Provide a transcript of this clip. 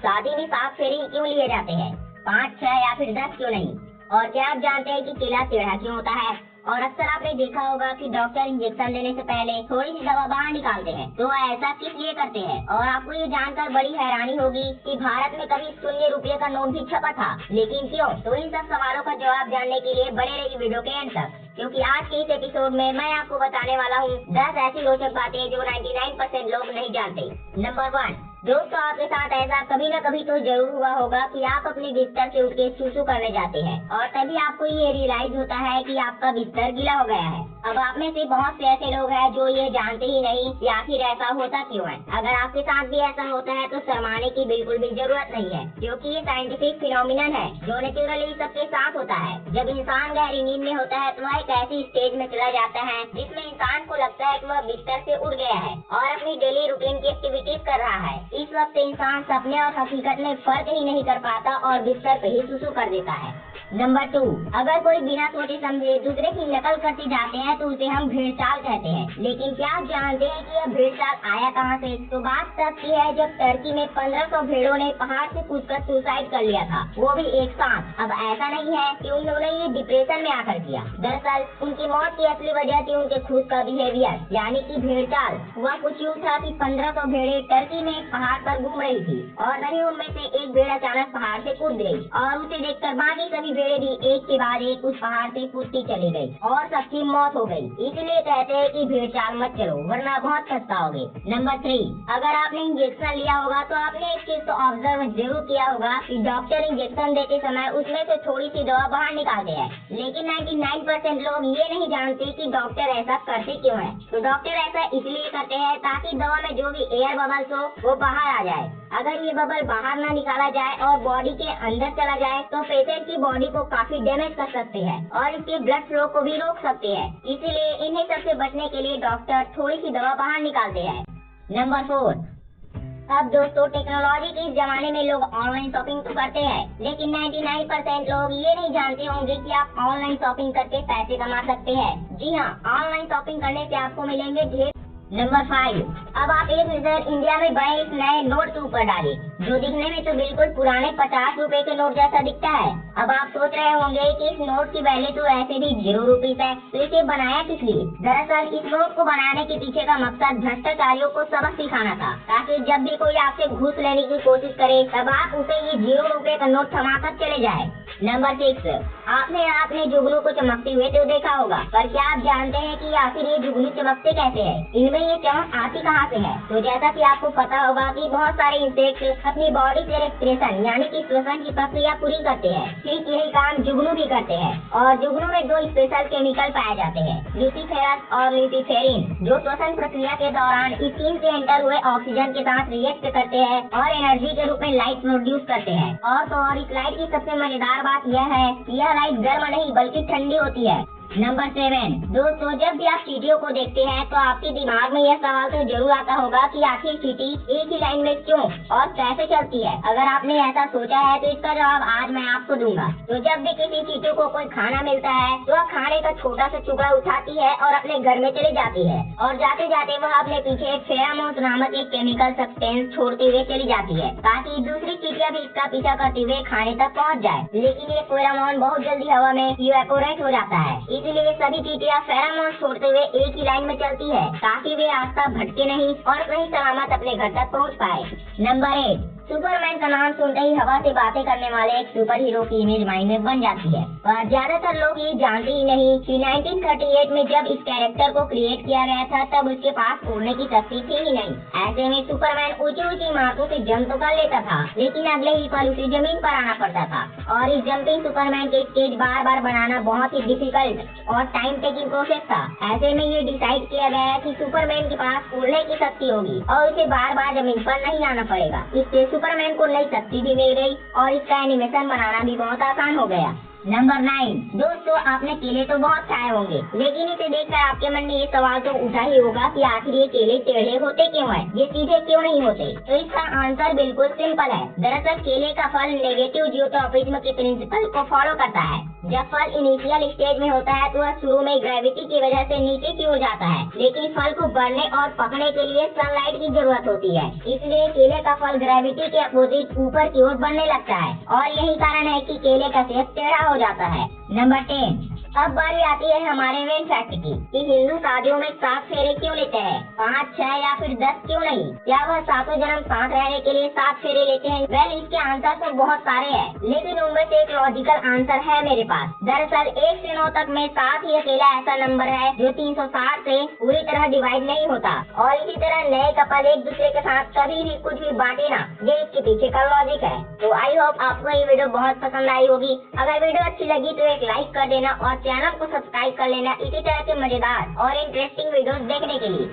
शादी में 7 फेरे क्यों लिए जाते हैं, 5, 6 या फिर 10 क्यों नहीं? और क्या आप जानते हैं कि केला टेढ़ा क्यों होता है? और अक्सर आपने देखा होगा कि डॉक्टर इंजेक्शन देने से पहले थोड़ी सी दवा बाहर निकालते हैं, तो ऐसा किस लिए करते हैं? और आपको ये जानकर बड़ी हैरानी होगी कि भारत में कभी 0 रुपये का नोट भी छपा था, लेकिन क्यों? तो इन सब सवालों का जवाब जानने के लिए बने रहिए वीडियो के एंड तक, क्योंकि आज के इस एपिसोड में मैं आपको बताने वाला हूँ 10 ऐसी रोचक बातें जो 99% लोग नहीं जानते। नंबर 1, दोस्तों आपके साथ ऐसा कभी न कभी तो जरूर हुआ होगा कि आप अपने बिस्तर से उठ के सूसू करने जाते हैं और तभी आपको ये रियलाइज होता है कि आपका बिस्तर गीला हो गया है। अब आप में से बहुत से ऐसे लोग हैं जो ये जानते ही नहीं कि आखिर ऐसा होता क्यों है। अगर आपके साथ भी ऐसा होता है तो शर्माने की बिल्कुल भी जरूरत नहीं है, क्योंकि ये साइंटिफिक फिनोमिनन है जो नेचुरली सबके साथ होता है। जब इंसान गहरी नींद में होता है तो वह एक ऐसी स्टेज में चला जाता है जिसमें इंसान को लगता है कि वह बिस्तर से उड़ गया है और अपनी डेली रूटीन की एक्टिविटीज कर रहा है। इस वक्त इंसान सपने और हकीकत में फर्क ही नहीं कर पाता और बिस्तर पे ही सुसु कर देता है। नंबर 2, अगर कोई बिना सोचे समझे दूसरे की नकल करते जाते हैं तो उसे हम भेड़चाल कहते हैं। लेकिन क्या आप जानते हैं कि यह भेड़चाल आया कहाँ से? तो बात तब की है जब टर्की में 1500 भेड़ों ने पहाड़ से कूदकर सुसाइड कर लिया था, वो भी एक साथ। अब ऐसा नहीं है कि उन्होंने ये डिप्रेशन में आकर किया, दरअसल उनकी मौत की असली वजह थी उनके खुद का बिहेवियर, यानी कि भेड़चाल। हुआ कुछ यूँ था कि 1500 भेड़े टर्की में एक पहाड़ पर घूम रही थी और तभी उनमें से एक भेड़ अचानक पहाड़ से कूद गई और उसे देखकर बाकी सभी भेड़े भी एक के बाद एक उस पहाड़ से कूदती चली गई और सबकी मौत हो गई। इसलिए कहते हैं कि भेड़चाल मत चलो वरना बहुत पछताओगे। नंबर 3, अगर आपने इंजेक्शन लिया होगा तो आपने एक चीज तो ऑब्जर्व जरूर किया होगा कि डॉक्टर इंजेक्शन देते समय उसमें से थोड़ी सी दवा बाहर निकालते हैं, लेकिन 99% लोग ये नहीं जानते कि डॉक्टर ऐसा करते क्यों है। तो डॉक्टर ऐसा इसलिए करते हैं ताकि दवा में जो भी एयर बबल्स हो वो बाहर आ जाए। अगर ये बबल बाहर ना निकाला जाए और बॉडी के अंदर चला जाए तो पेशेंट की बॉडी को काफी डैमेज कर सकते हैं और इसके ब्लड फ्लो को भी रोक सकते हैं। इसीलिए इन्हीं सब से बचने के लिए डॉक्टर थोड़ी सी दवा बाहर निकालते हैं। नंबर 4, अब दोस्तों टेक्नोलॉजी के इस जमाने में लोग ऑनलाइन शॉपिंग तो करते हैं, लेकिन 99% लोग ये नहीं जानते होंगे कि आप ऑनलाइन शॉपिंग करके पैसे कमा सकते हैं। जी हाँ, ऑनलाइन शॉपिंग करने से आपको मिलेंगे ढेर। नंबर 5, अब आप एक नजर इंडिया में बने इस नए नोट के ऊपर डालिए, जो दिखने में तो बिल्कुल पुराने 50 रुपए के नोट जैसा दिखता है। अब आप सोच रहे होंगे कि इस नोट की वैल्यू तो ऐसे भी 0 रुपीज है, तो इसे बनाया किस लिए? दरअसल इस नोट को बनाने के पीछे का मकसद भ्रष्टाचारियों को सबक सिखाना था, ताकि जब भी कोई आपसे घूस लेने की कोशिश करे तब आप उसे ये 0 रुपए का नोट थमाकर चले जाए। नंबर 6, आपने जुगनू को चमकते हुए तो देखा होगा, पर क्या आप जानते हैं कि आखिर ये जुगनू चमकते कैसे हैं? इनमें ये चमक आती कहाँ से है? तो जैसा कि आपको पता होगा कि बहुत सारे इंसेक्ट अपनी बॉडी से रेस्पिरेशन यानी कि श्वसन की प्रक्रिया पूरी करते हैं, ठीक यही काम जुगनू भी करते हैं। और जुगनू में 2 स्पेशल केमिकल पाए जाते हैं, ल्यूसीफेरस और ल्यूसीफेरिन, जो श्वसन प्रक्रिया के दौरान स्किन से एंटर हुए ऑक्सीजन के साथ रिएक्ट करते हैं और एनर्जी के रूप में लाइट प्रोड्यूस करते हैं। और इस लाइट की सबसे मजेदार बात यह है कि यह लाइट गर्म नहीं बल्कि ठंडी होती है। नंबर 7, दोस्तों जब भी आप चींटियों को देखते हैं तो आपके दिमाग में यह सवाल तो जरूर आता होगा कि आखिर चींटी एक ही लाइन में क्यों और कैसे चलती है। अगर आपने ऐसा सोचा है तो इसका जवाब आज मैं आपको दूंगा। तो जब भी किसी चींटी को कोई खाना मिलता है तो वह खाने का छोटा सा टुकड़ा उठाती है और अपने घर में चली जाती है और जाते जाते वह अपने पीछे फेरामोन्स नामक एक केमिकल सब्सटेंस छोड़ते हुए चली जाती है, ताकि दूसरी चींटियां भी इसका पीछा करते हुए खाने तक पहुँच जाए। लेकिन ये फेरामोन बहुत जल्दी हवा में इवेपोरेट हो जाता है, इसलिए सभी चींटियां फेरोमोन छोड़ते हुए एक ही लाइन में चलती है ताकि वे रास्ता भटके नहीं और सही सलामत अपने घर तक पहुंच पाए। नंबर 8, सुपरमैन का नाम सुनते ही हवा से बातें करने वाले एक सुपर हीरो की इमेज माइंड में बन जाती है, पर ज्यादातर लोग ये जानते ही नहीं कि 1938 में जब इस कैरेक्टर को क्रिएट किया गया था तब उसके पास उड़ने की शक्ति थी ही नहीं। ऐसे में सुपरमैन ऊंची ऊंची इमारतों से जंप तो कर लेता था, लेकिन अगले ही पल उसे जमीन पर आना पड़ता था और इस जंपिंग सुपरमैन के स्टेज बार बार बनाना बहुत ही डिफिकल्ट और टाइम टेकिंग प्रोसेस था। ऐसे में ये डिसाइड किया गया कि सुपरमैन के पास उड़ने की शक्ति होगी और उसे बार बार जमीन पर नहीं आना पड़ेगा। इससे सुपरमैन को नई शक्ति भी मिल गई और इसका एनिमेशन बनाना भी बहुत आसान हो गया। नंबर 9। दोस्तों, आपने केले तो बहुत खाए होंगे, लेकिन इसे देखकर आपके मन में ये सवाल तो उठा ही होगा कि आखिर ये केले टेढ़े होते क्यों हैं? ये सीधे क्यों नहीं होते? तो इसका आंसर बिल्कुल सिंपल है। दरअसल केले का फल नेगेटिव जियोट्रॉपिज्म के प्रिंसिपल को फॉलो करता है। जब फल इनिशियल स्टेज में होता है तो वह शुरू में ग्रेविटी की वजह से नीचे की ओर जाता है, लेकिन फल को बढ़ने और पकने के लिए सनलाइट की जरूरत होती है। इसलिए केले का फल ग्रेविटी के अपोजिट ऊपर की ओर बढ़ने लगता है और यही कारण है कि केले का शेप टेढ़ा हो जाता है। नंबर 10। अब बारी आती है हमारे मेन फैक्ट की कि हिंदू शादियों में 7 फेरे क्यों लेते हैं? 5, 6 या फिर 10 क्यों नहीं? क्या वह सातों जन्म साथ रहने के लिए 7 फेरे लेते हैं? वेल, इसके आंसर तो बहुत सारे हैं, लेकिन उनमें से एक लॉजिकल आंसर है मेरे पास। दरअसल 1 से 9 तक में 7 ही अकेला ऐसा नंबर है जो 360 से पूरी तरह डिवाइड नहीं होता। और इसी तरह नए कपल एक दूसरे के साथ कभी भी कुछ भी बांटे ना, ये इसके पीछे का लॉजिक है। तो आई होप आपको ये वीडियो बहुत पसंद आई होगी। अगर वीडियो अच्छी लगी तो एक लाइक कर देना और चैनल को सब्सक्राइब कर लेना इसी तरह के मजेदार और इंटरेस्टिंग वीडियोस देखने के लिए।